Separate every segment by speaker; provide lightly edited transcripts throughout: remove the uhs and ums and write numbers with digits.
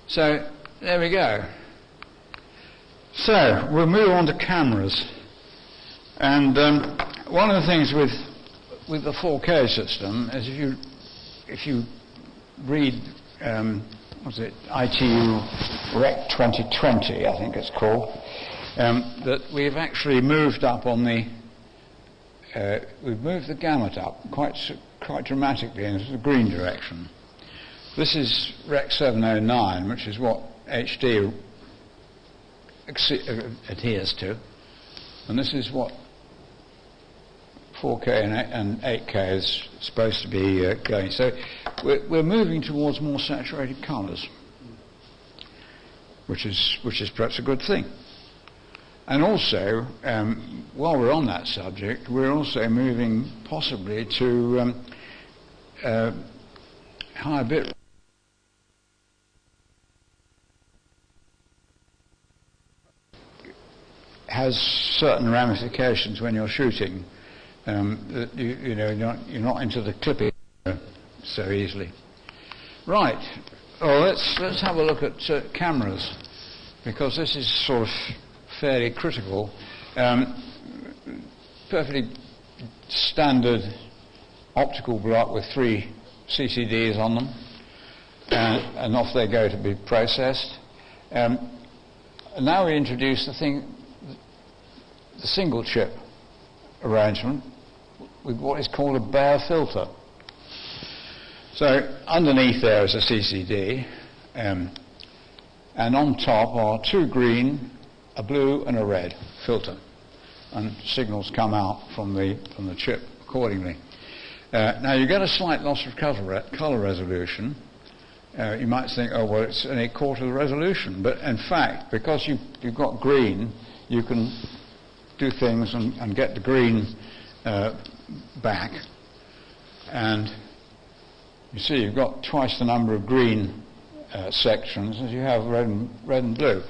Speaker 1: So there we go. So we'll move on to cameras. And one of the things with the 4K system is if you read what's it, ITU Rec 2020, I think it's called, that we've actually moved up on the we've moved the gamut up quite dramatically into the green direction. This is Rec 709, which is what HD adheres to, and this is what 4K and 8K is supposed to be going. So we're moving towards more saturated colours, which is perhaps a good thing. And also, while we're on that subject, we're also moving possibly to higher bit. Has certain ramifications when you're shooting. That you're not into the clipping so easily. Right. Well, let's have a look at cameras, because this is sort of fairly critical. Perfectly standard optical block with 3 CCDs on them, and off they go to be processed. And now we introduce the single chip arrangement with what is called a bare filter. So underneath there is a CCD, and on top are 2 green, a blue and a red filter, and signals come out from the chip accordingly. Now you get a slight loss of color resolution. You might think, oh well, it's only a quarter of the resolution, but in fact, because you've got green, you can do things and get the green back, and you see you've got twice the number of green sections as you have red and blue.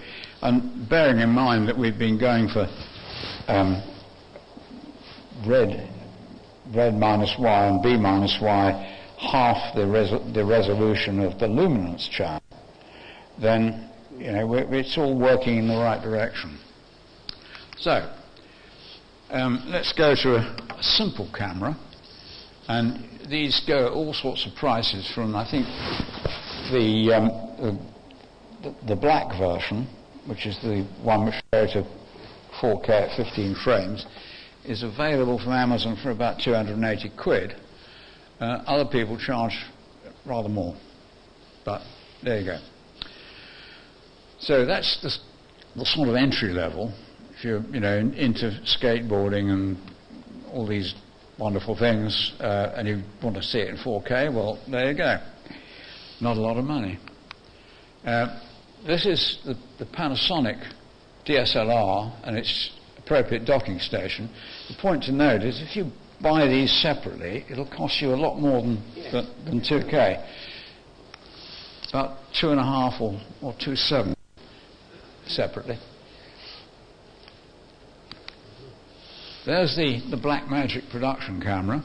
Speaker 1: And bearing in mind that we've been going for red minus Y and B minus Y half the resolution of the luminance channel, then it's all working in the right direction. So let's go to a simple camera, and these go at all sorts of prices from, I think, the black version, which is the one which goes to 4K at 15 frames, is available from Amazon for about 280 quid. Other people charge rather more, but there you go. So that's the sort of entry level. If you're into skateboarding and all these wonderful things, and you want to see it in 4K, well, there you go. Not a lot of money. This is the Panasonic DSLR and its appropriate docking station. The point to note is if you buy these separately, it'll cost you a lot more than 2K. About 2.5 or 2.7 separately. There's the Blackmagic production camera,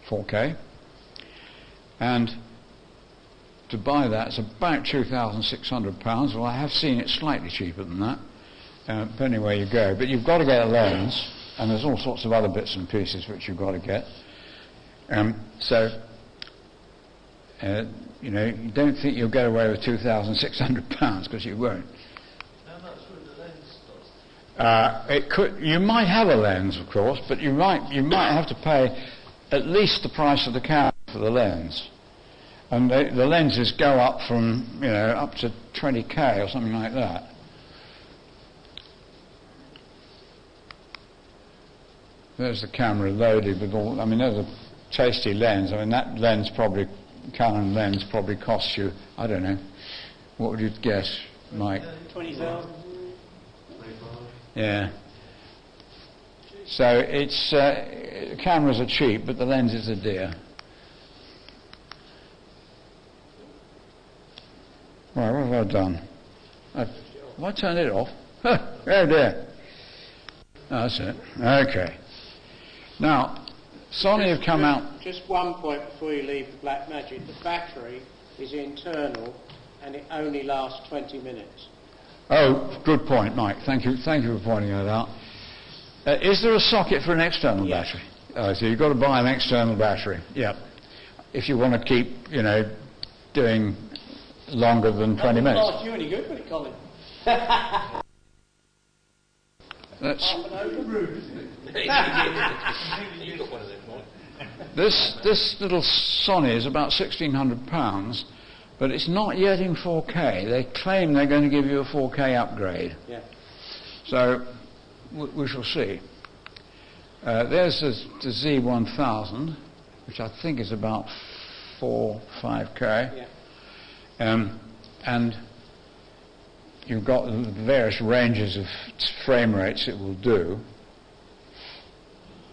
Speaker 1: 4K, and to buy that it's about £2,600. Well, I have seen it slightly cheaper than that, depending where you go. But you've got to get a lens, and there's all sorts of other bits and pieces which you've got to get. You don't think you'll get away with £2,600, because you won't. You might have a lens, of course, but you might have to pay at least the price of the camera for the lens, and the lenses go up from up to 20K or something like that. There's the camera loaded with all. I mean, there's a tasty lens. I mean, that lens Canon lens probably costs you, I don't know, what would you guess, Mike?
Speaker 2: 20,000.
Speaker 1: Yeah. So it's cameras are cheap, but the lenses are dear. Right, what have I done? Have I turned it off? Oh dear. Oh, that's it. Okay. Now, Sony have come out.
Speaker 2: Just one point before you leave the Blackmagic. The battery is internal, and it only lasts 20 minutes.
Speaker 1: Oh, good point, Mike. Thank you for pointing that out. Is there a socket for an external battery? So you've got to buy an external battery. Yeah. If you want to keep, doing longer than 20 minutes.
Speaker 2: Not you any good, would it, Colin?
Speaker 1: This little Sony is about £1,600, but it's not yet in 4K. They claim they're going to give you a 4K upgrade.
Speaker 2: Yeah.
Speaker 1: So we shall see. There's the Z1000, which I think is about 5K.
Speaker 2: Yeah.
Speaker 1: And you've got the various ranges of frame rates it will do.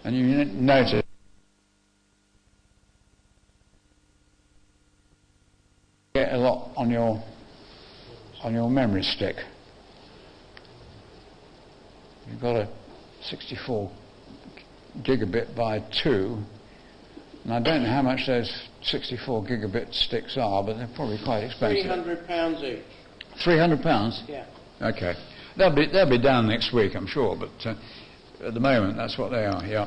Speaker 1: And you notice you get a lot on your memory stick. You've got a 64 gigabit by 2, and I don't know how much those 64 gigabit sticks are, but they're probably quite expensive.
Speaker 2: £300 each.
Speaker 1: £300?
Speaker 2: Yeah.
Speaker 1: Okay. They'll be down next week, I'm sure, but at the moment that's what they are, yeah.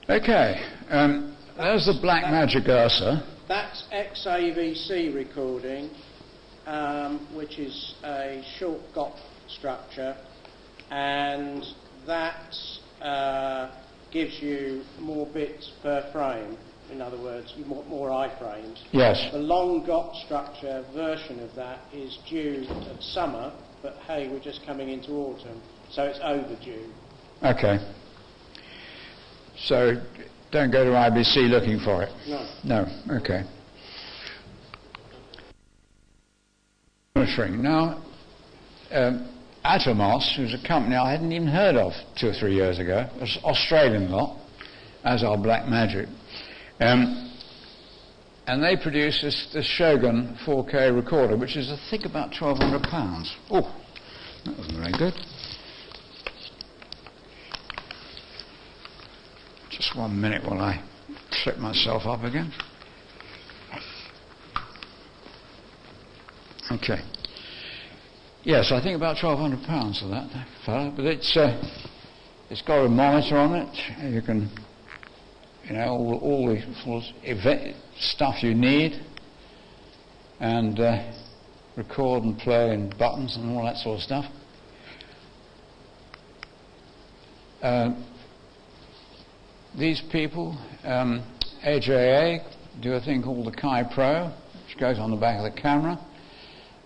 Speaker 1: Okay, there's the Black Magic Ursa.
Speaker 2: That's XAVC recording, which is a short GOP structure, and that gives you more bits per frame. In other words, more iframes.
Speaker 1: Yes.
Speaker 2: The long GOP structure version of that is due at summer, but hey, we're just coming into autumn, so it's overdue.
Speaker 1: Okay. So don't go to IBC looking for it?
Speaker 2: No.
Speaker 1: No, okay. Monitoring. Now, Atomos, who's a company I hadn't even heard of 2 or 3 years ago, it's an Australian lot, as are Black Magic. And they produce this Shogun 4K recorder, which is, I think, about £1,200. Oh, that wasn't very good. Just 1 minute while I clip myself up again. Okay. Yes, I think about £1,200 for that fellow, but it's got a monitor on it. You can, all the sort of stuff you need, and record and play and buttons and all that sort of stuff. These people, AJA, do a thing called the Kai Pro, which goes on the back of the camera.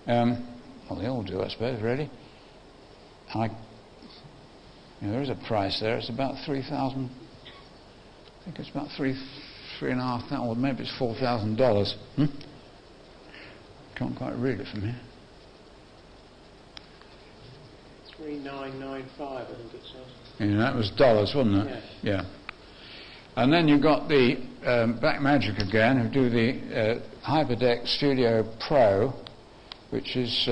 Speaker 1: Well, they all do, I suppose, really. And there is a price there. It's about 3,000. I think it's about $3,500, or maybe it's $4,000. Can't quite read it from here.
Speaker 2: 3,995, I think it says.
Speaker 1: Yeah, that was dollars, wasn't it?
Speaker 2: Yeah.
Speaker 1: And then you've got the Black Magic again, who do the Hyperdeck Studio Pro, which is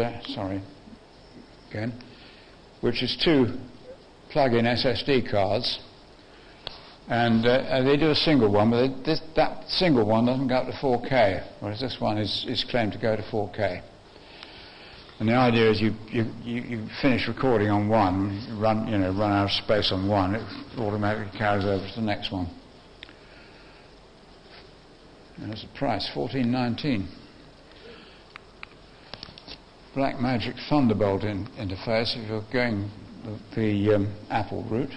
Speaker 1: which is 2 plug-in SSD cards, and they do a single one, but that single one doesn't go up to 4K, whereas this one is claimed to go to 4K. And the idea is you finish recording on one, run out of space on one, it automatically carries over to the next one. And there's the price, $14.19. Black Magic Thunderbolt interface if you're going the Apple route.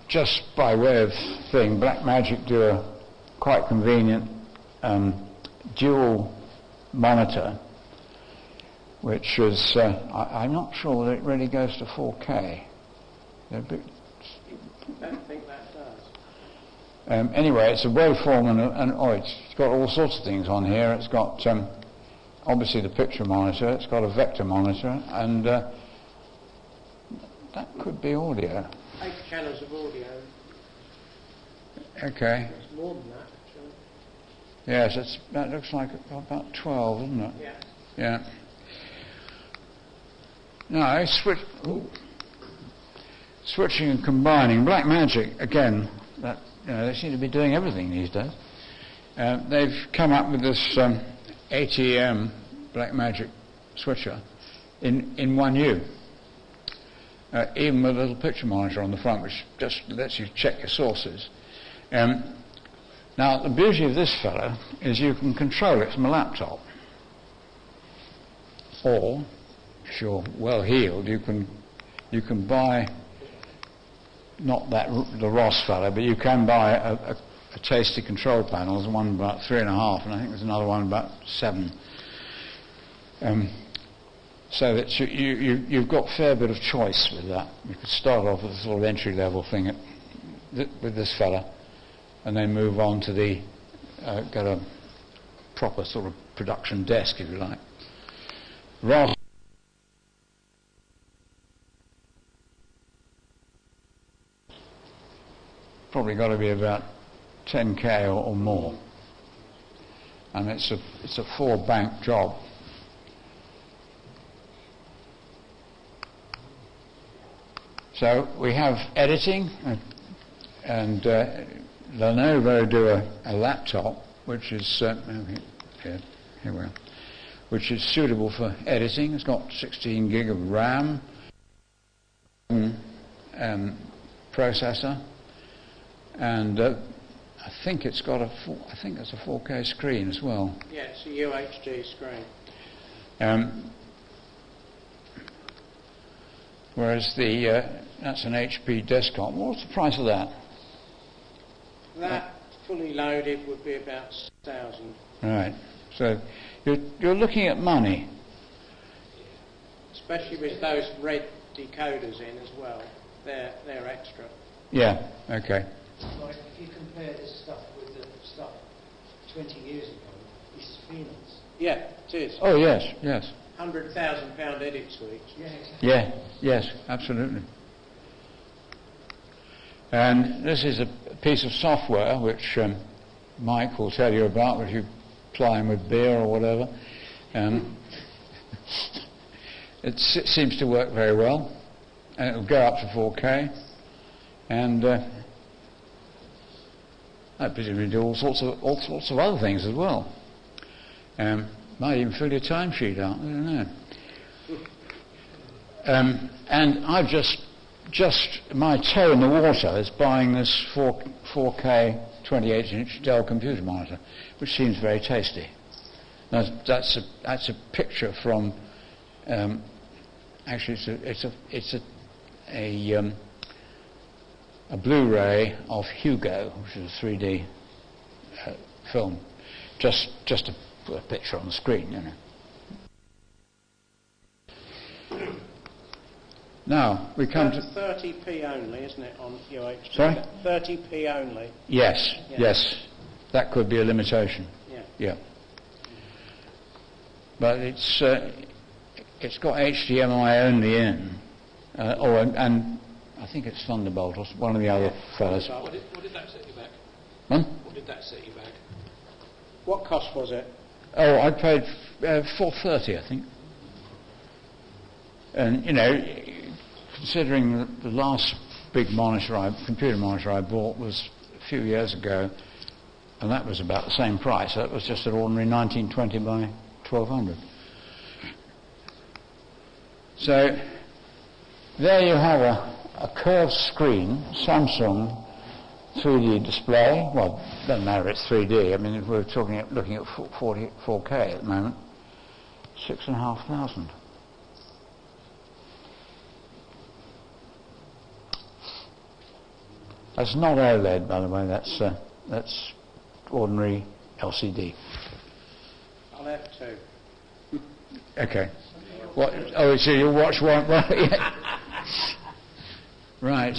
Speaker 1: Just by way of thing, Black Magic do a quite convenient dual monitor, which is I'm not sure that it really goes to 4K. They're a bit.
Speaker 2: I don't think that does.
Speaker 1: Anyway, it's a waveform and it's got all sorts of things on here. It's got obviously the picture monitor. It's got a vector monitor, and that could be audio.
Speaker 2: 8 channels of audio.
Speaker 1: Okay.
Speaker 2: It's more than that, actually.
Speaker 1: Yes, that looks like about 12, doesn't it?
Speaker 2: Yeah.
Speaker 1: Yeah. No, switching and combining. Black Magic, again, they seem to be doing everything these days. they've come up with this ATM Blackmagic switcher in 1U, even with a little picture monitor on the front, which just lets you check your sources. Now, the beauty of this fellow is you can control it from a laptop, or if you're well heeled, you can buy not the Ross fellow, but you can buy a tasty control panel. There's one about 3.5, and I think there's another one about 7. So that you've got a fair bit of choice with that. You could start off with a sort of entry-level thing with this fella, and then move on to get a proper sort of production desk, if you like. Ross probably got to be about 10k or more, and it's a 4-bank job. So we have editing, and Lenovo do a laptop which is here we are, which is suitable for editing. It's got 16 gig of RAM, processor, and I think it's got a 4K screen as well.
Speaker 2: Yeah, it's a UHD screen.
Speaker 1: Whereas that's an HP desktop. What's the price of that?
Speaker 2: That fully loaded would be about 6,000.
Speaker 1: Right. So you're looking at money.
Speaker 2: Especially with those red decoders in as well. They're extra.
Speaker 1: Yeah. Okay.
Speaker 3: Like if you compare this stuff with the stuff 20 years ago, it's peanuts.
Speaker 2: Yeah, it is.
Speaker 1: Oh yes, yes.
Speaker 2: £100,000 edit suites.
Speaker 3: Yeah, exactly.
Speaker 1: Yeah, yes, absolutely. And this is a piece of software which Mike will tell you about, which you ply him with beer or whatever. It seems to work very well, and it'll go up to 4K, and I presumably do all sorts of other things as well. Might even fill your timesheet out. I don't know. And I've just my toe in the water is buying this 4K 28-inch Dell computer monitor, which seems very tasty. Now, that's a picture from. Actually, it's a Blu-ray of Hugo, which is a 3D film. Just to put a picture on the screen, you know. Now we come to
Speaker 2: 30p only, isn't it, on UHD?
Speaker 1: Sorry?
Speaker 2: 30p only.
Speaker 1: Yes,
Speaker 2: Yeah.
Speaker 1: yes, that could be a limitation.
Speaker 2: Yeah.
Speaker 1: Yeah. But it's got HDMI only in, and I think it's Thunderbolt or one of the other fellas.
Speaker 4: What did that set you back? What did that set you back?
Speaker 2: What cost was it?
Speaker 1: Oh, I paid $430, I think. And you know, considering the last big computer monitor I bought was a few years ago, and that was about the same price. That was just an ordinary 1920 by 1200. So there you have a curved screen, Samsung 3D display. Well, it doesn't matter if it's 3D. I mean, if we're looking at 4K at the moment, 6,500. That's not OLED, by the way. That's ordinary LCD.
Speaker 2: I'll have two.
Speaker 1: Okay. What? Oh, so you'll watch one? Right.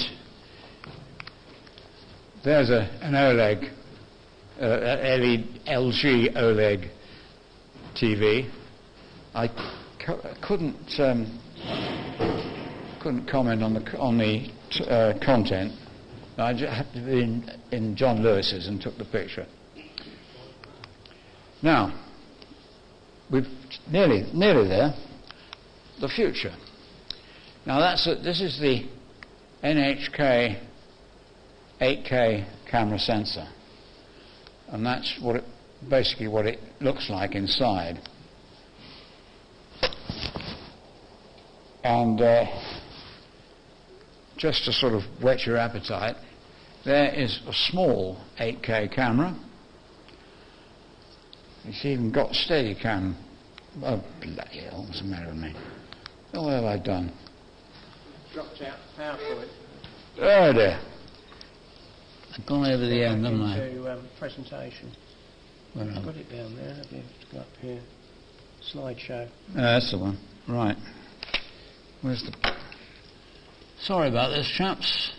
Speaker 1: There's an OLED, LG OLED TV. I couldn't comment on the content. I just had to be in John Lewis's and took the picture. Now, we're nearly there. The future. Now this is the NHK 8K camera sensor. And that's basically what it looks like inside. And just to sort of whet your appetite, there is a small 8K camera. It's even got Steadicam. Oh, bloody hell, what's the matter with me? What have I done?
Speaker 2: Dropped out PowerPoint.
Speaker 1: Oh dear. I've gone over the end, haven't I?
Speaker 2: Into presentation.
Speaker 1: Well,
Speaker 2: I've got it down there. Have you got up here? Slideshow.
Speaker 1: That's the one. Right. Where's the... Sorry about this, chaps.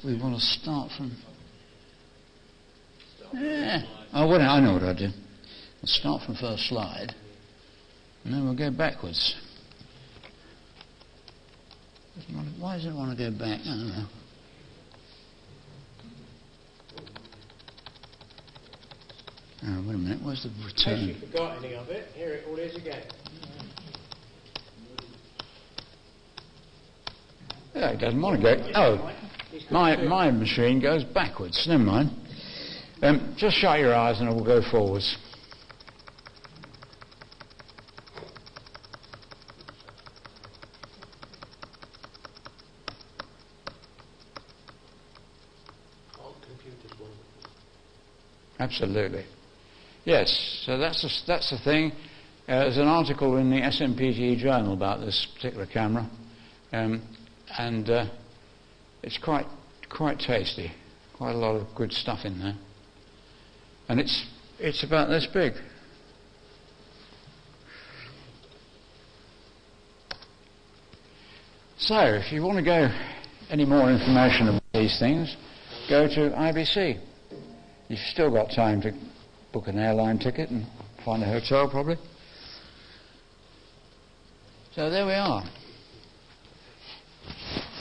Speaker 1: We want to start from... Yeah. Oh, well, I know what I'll do. We'll start from first slide, and then we'll go backwards. Why does it want to go back? I don't know. Oh, wait a minute. Where's the return?
Speaker 2: In case you forgot any of it, here it all is again.
Speaker 1: Yeah, it doesn't want to go. Oh, my machine goes backwards. Never mind. Just shut your eyes and it will go forwards. Absolutely. Yes, so that's the thing. There's an article in the SMPTE journal about this particular camera, and it's quite tasty. Quite a lot of good stuff in there, and it's about this big. So, if you want to go any more information about these things, go to IBC. You've still got time to book an airline ticket and find a hotel, probably. So there we are.